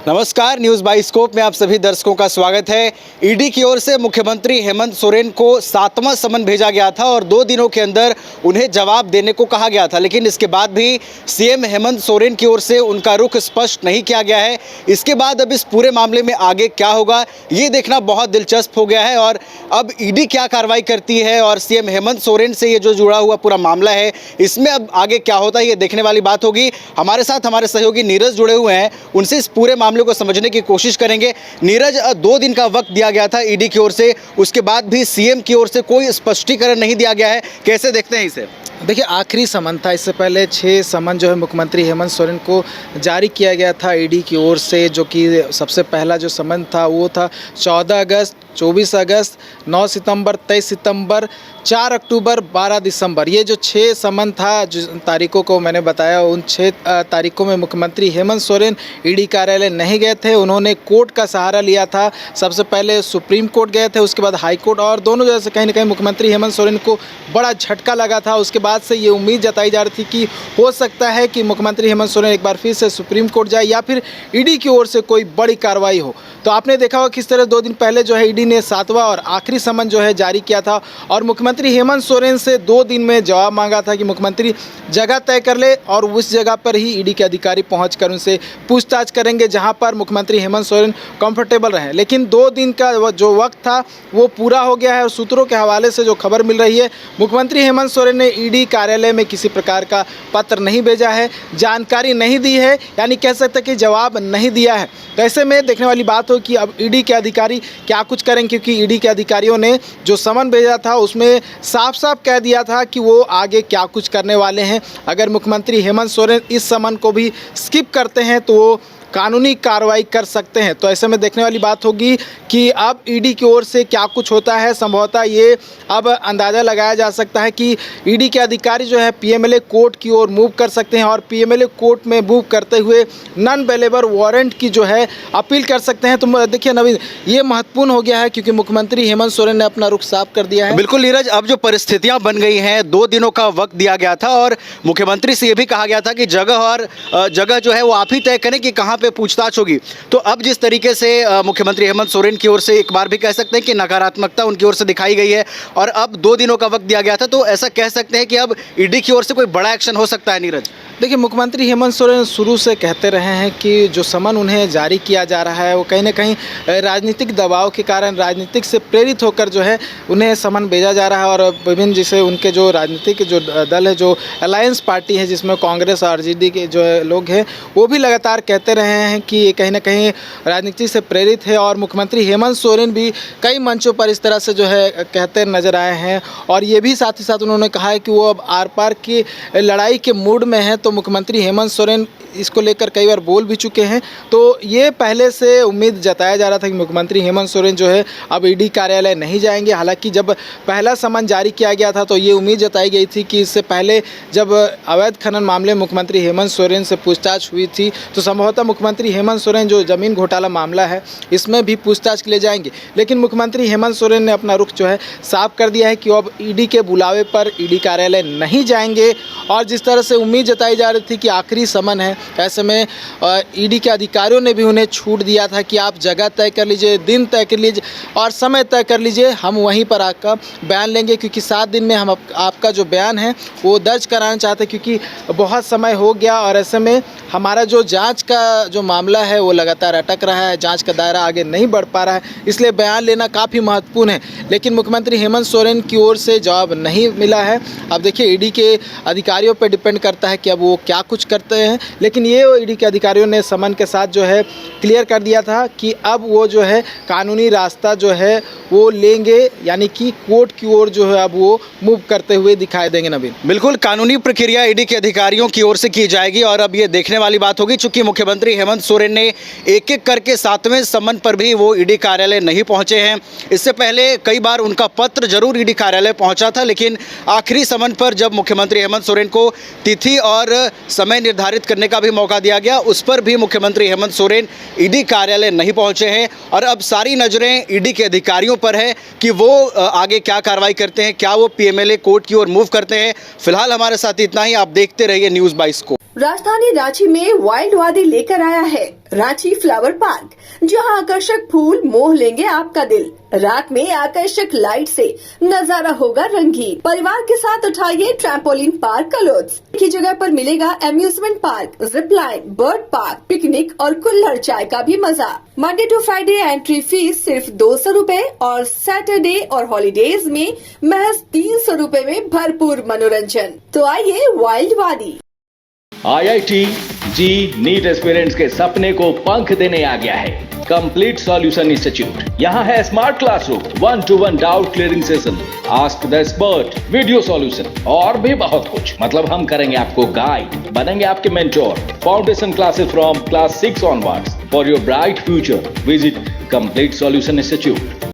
नमस्कार, news bioscope में आप सभी दर्शकों का स्वागत है। ईडी की ओर से मुख्यमंत्री हेमंत सोरेन को 7वां समन भेजा गया था और 2 दिनों के अंदर उन्हें जवाब देने को कहा गया था, लेकिन इसके बाद भी सीएम हेमंत सोरेन की ओर से उनका रुख स्पष्ट नहीं किया गया है। इसके बाद अब इस पूरे मामले में आगे क्या होगा, ये देखना बहुत दिलचस्प हो गया है। और अब ईडी क्या कार्रवाई करती है और सीएम हेमंत सोरेन से ये जो जुड़ा हुआ पूरा मामला है, इसमें अब आगे क्या होता है, ये देखने वाली बात होगी। हमारे साथ हमारे सहयोगी नीरज जुड़े हुए हैं, उनसे इस पूरे मामले को समझने की कोशिश करेंगे। नीरज, 2 दिन का वक्त दिया गया था ईडी की ओर से, उसके बाद भी सीएम की ओर से कोई स्पष्टीकरण नहीं दिया गया है, कैसे देखते हैं इसे? देखिए, आखिरी समन था। इससे पहले 6 समन जो है मुख्यमंत्री हेमंत सोरेन को जारी किया गया था ईडी की ओर से, जो कि सबसे पहला जो समन था वो था 14 अगस्त, 24 अगस्त, 9 सितंबर, 23 सितंबर, 4 अक्टूबर, 12 दिसंबर। ये जो 6 समन था, जो तारीखों को मैंने बताया, उन 6 तारीखों में मुख्यमंत्री हेमंत सोरेन ईडी कार्यालय नहीं गए थे। उन्होंने कोर्ट का सहारा लिया था। सबसे पहले सुप्रीम कोर्ट गए थे, उसके बाद हाई कोर्ट, और दोनों जगह से कहीं ना कहीं मुख्यमंत्री हेमंत सोरेन को बड़ा झटका लगा था। उसके बाद से ये उम्मीद जताई जा रही थी कि हो सकता है कि मुख्यमंत्री हेमंत सोरेन एक बार फिर से सुप्रीम कोर्ट जाए या फिर ईडी की ओर से कोई बड़ी कार्रवाई हो। तो आपने देखा होगा किस तरह 2 दिन पहले जो है ईडी ने 7वां और आखिरी समन जो है जारी किया था और मुख्यमंत्री हेमंत सोरेन से 2 दिन में जवाब मांगा था कि मुख्यमंत्री जगह तय कर ले और उस जगह पर ही ईडी के अधिकारी पहुंचकर उनसे पूछताछ करेंगे जहां पर मुख्यमंत्री हेमंत सोरेन कंफर्टेबल रहे। लेकिन 2 दिन का जो वक्त था वो पूरा हो गया है और सूत्रों के हवाले से जो खबर मिल रही है, मुख्यमंत्री हेमंत सोरेन ने ईडी कार्यालय में किसी प्रकार का पत्र नहीं भेजा है, जानकारी नहीं दी है, यानी कह सकते कि जवाब नहीं दिया है। तो ऐसे में देखने वाली बात हो कि अब ईडी के अधिकारी क्या कुछ करें, क्योंकि ईडी के अधिकारियों ने जो समन भेजा था उसमें साफ साफ कह दिया था कि वो आगे क्या कुछ करने वाले हैं। अगर मुख्यमंत्री हेमंत सोरेन इस समन को भी स्किप करते हैं तो वो कानूनी कार्रवाई कर सकते हैं। तो ऐसे में देखने वाली बात होगी कि अब ईडी की ओर से क्या कुछ होता है। संभवतः ये अब अंदाज़ा लगाया जा सकता है कि ईडी के अधिकारी जो है पीएमएलए कोर्ट की ओर मूव कर सकते हैं और पीएमएलए कोर्ट में मूव करते हुए नॉन अवेलेबल वारंट की जो है अपील कर सकते हैं। तो देखिए नवीन, ये महत्वपूर्ण हो गया है क्योंकि मुख्यमंत्री हेमंत सोरेन ने अपना रुख साफ कर दिया है। बिल्कुल नीरज, अब जो परिस्थितियां बन गई हैं, 2 दिनों का वक्त दिया गया था और मुख्यमंत्री से ये भी कहा गया था कि जगह जो है वो आप ही तय करें कि कहाँ पे पूछताछ होगी। तो अब जिस तरीके से मुख्यमंत्री हेमंत सोरेन की ओर से एक बार भी कह सकते हैं कि नकारात्मकता उनकी ओर से दिखाई गई है और अब 2 दिनों का वक्त दिया गया था, तो ऐसा कह सकते हैं कि अब ईडी की ओर से कोई बड़ा एक्शन हो सकता है नीरज? देखिए, मुख्यमंत्री हेमंत सोरेन शुरू से कहते रहे हैं कि जो समन उन्हें जारी किया जा रहा है वो कहीं ना कहीं राजनीतिक दबाव के कारण, राजनीतिक से प्रेरित होकर जो है उन्हें समन भेजा जा रहा है। और विभिन्न जैसे उनके जो राजनीतिक जो दल है, जो अलायंस पार्टी है जिसमें कांग्रेस और आरजेडी के जो लोग हैं, वो भी लगातार कहते रहे हैं कि ये कहीं ना कहीं राजनीति से प्रेरित है। और मुख्यमंत्री हेमंत सोरेन भी कई मंचों पर इस तरह से जो है कहते नजर आए हैं और ये भी साथ ही साथ उन्होंने कहा है कि वो अब आर पार की लड़ाई के मूड में है। तो मुख्यमंत्री हेमंत सोरेन इसको लेकर कई बार बोल भी चुके हैं। तो ये पहले से उम्मीद जताया जा रहा था कि मुख्यमंत्री हेमंत सोरेन जो है अब ईडी कार्यालय नहीं जाएंगे। हालांकि जब पहला समन जारी किया गया था तो ये उम्मीद जताई गई थी कि इससे पहले जब अवैध खनन मामले मुख्यमंत्री हेमंत सोरेन से पूछताछ हुई थी तो संभवतः मुख्यमंत्री हेमंत सोरेन जो ज़मीन घोटाला मामला है इसमें भी पूछताछ के लिए जाएंगे। लेकिन मुख्यमंत्री हेमंत सोरेन ने अपना रुख जो है साफ कर दिया है कि अब ईडी के बुलावे पर ईडी कार्यालय नहीं जाएंगे। और जिस तरह से उम्मीद जताई जा रही थी कि आखिरी समन है, ऐसे में ईडी के अधिकारियों ने भी उन्हें छूट दिया था कि आप जगह तय कर लीजिए, दिन तय कर लीजिए और समय तय कर लीजिए, हम वहीं पर आपका बयान लेंगे, क्योंकि 7 दिन में हम आपका जो बयान है वो दर्ज कराना चाहते हैं, क्योंकि बहुत समय हो गया और ऐसे में हमारा जो जांच का जो मामला है वो लगातार अटक रहा है, जांच का दायरा आगे नहीं बढ़ पा रहा है, इसलिए बयान लेना काफ़ी महत्वपूर्ण है। लेकिन मुख्यमंत्री हेमंत सोरेन की ओर से जवाब नहीं मिला है। अब देखिए, ईडी के अधिकारियों पर डिपेंड करता है कि अब वो क्या कुछ करते हैं। लेकिन ये ईडी के अधिकारियों ने समन के साथ जो है क्लियर कर दिया था कि अब वो जो है कानूनी रास्ता जो है वो लेंगे, यानी कि कोर्ट की ओर जो है अब वो मूव करते हुए दिखाई देंगे। नवीन, बिल्कुल कानूनी प्रक्रिया ईडी के अधिकारियों की ओर से की जाएगी और अब ये देखने वाली बात होगी, चूंकि मुख्यमंत्री हेमंत सोरेन ने एक एक करके 7वें समन पर भी वो ईडी कार्यालय नहीं पहुंचे हैं। इससे पहले कई बार उनका पत्र जरूर ईडी कार्यालय पहुंचा था, लेकिन आखिरी समन पर जब मुख्यमंत्री हेमंत सोरेन को तिथि और समय निर्धारित करने का भी मौका दिया गया, उस पर भी मुख्यमंत्री हेमंत सोरेन ईडी कार्यालय नहीं पहुंचे हैं। और अब सारी नज़रें ईडी के अधिकारियों पर है कि वो आगे क्या कार्रवाई करते हैं, क्या वो पीएमएलए कोर्ट की ओर मूव करते हैं। फिलहाल हमारे साथ इतना ही, आप देखते रहिए न्यूज़ बाइस्कोप। राजधानी रांची में वाइल्ड वादी लेकर आया है रांची फ्लावर पार्क, जहां आकर्षक फूल मोह लेंगे आपका दिल। रात में आकर्षक लाइट से नजारा होगा रंगीन। परिवार के साथ उठाइए ट्रैम्पोलिन पार्क का लुत्फ। एक ही जगह पर मिलेगा amusement park, zip line, bird park, picnic और कुल्हड़ चाय का भी मजा। Monday to Friday entry fee सिर्फ 200 रूपए और सैटरडे और हॉलीडेज में महज 300 रूपए में भरपूर मनोरंजन। तो आइए वाइल्ड वादी। IIT जी नीट एस्पिरेंट्स के सपने को पंख देने आ गया है कंप्लीट सॉल्यूशन इंस्टीट्यूट। यहाँ है smart classroom, 1-to-1 doubt clearing session, ask the expert, video solution और भी बहुत कुछ। मतलब हम करेंगे आपको गाइड, बनेंगे आपके mentor. Foundation classes from class 6 onwards for your bright future. Visit complete solution institute.